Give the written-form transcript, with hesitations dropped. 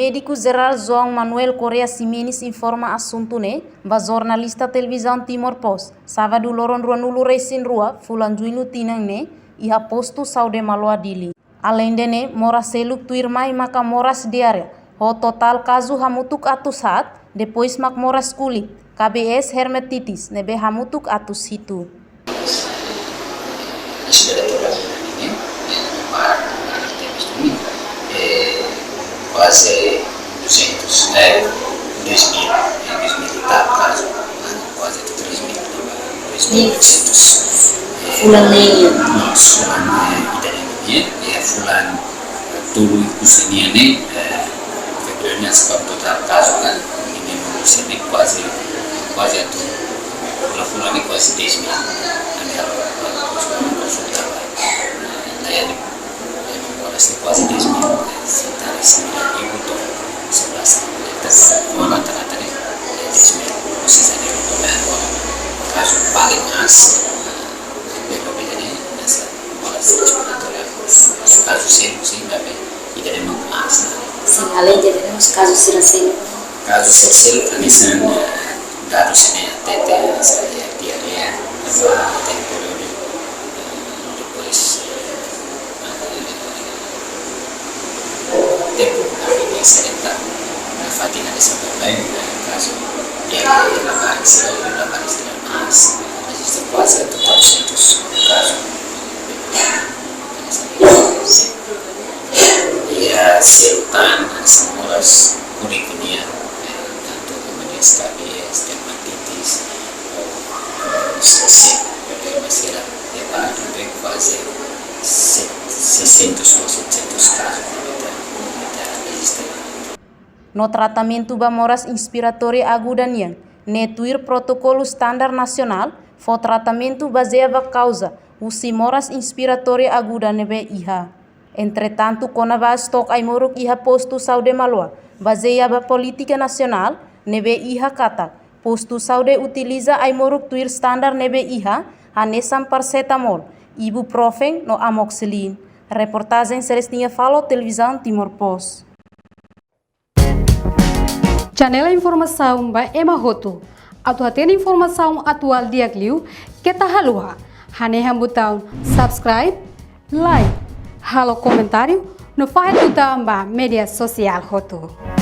médico geral João Manuel Correa Ximenes informa assunto ne ba jornalista televisão Timor Post sábado loron ruanulu resin rua fulan juinu tinang ne iha postu saude malua dili. Além de ne mora seluk tuir mai maka moras diare ho total kazu hamutuk atus hat depois mak moras kulit KBS hermetitis nebe hamutuk atus hitu. Quase 200, 2.000, caso, quase 3.000, 2.800. Fulan leia. Fulan idadanya, ya fulan tulu kusini ini, sebenarnya sebab total kasus kan ini kusini quase itu, fulan ini quase 10.000, ada konsultan, saya ini quase 10.000. Sekitar 9.000 atau 11.000 rata-rata nih 10.000 sisanya itu kasus paling as bedanya kasus sih tapi tidak ada mengas Além de os casos sirancelo. kasus sel anisan dados ini tete saya diarrea temporal depois tempo na sedenta na fatina de São Paulo caso dia la Paris mas existe quase 400 casos ya serutan semuras kurikunia tanto kemudian KBS dermatitis sesi masih ya para quase 600 ou 700 casos. No tratamento ba moras inspiratória aguda niang, netuir protocolo standar nacional, fo tratamento baseava causa, usi moras inspiratória aguda nebe iha. Entretanto, konaba stok ai moruk iha postu saude malua, baseava política nacional, nebe iha kata, postu saude utiliza ai moruk tuir standar nebe iha, hanesam paracetamol, ibuprofen no amoxicilin. Reportagem Celestinha Falo, Televisão Timor Post. Janela informação ba Emma Roto. Atuatena informação atual diagliu kita halua. Hane hambutão subscribe, like, halo comentário no faixa do media social Roto.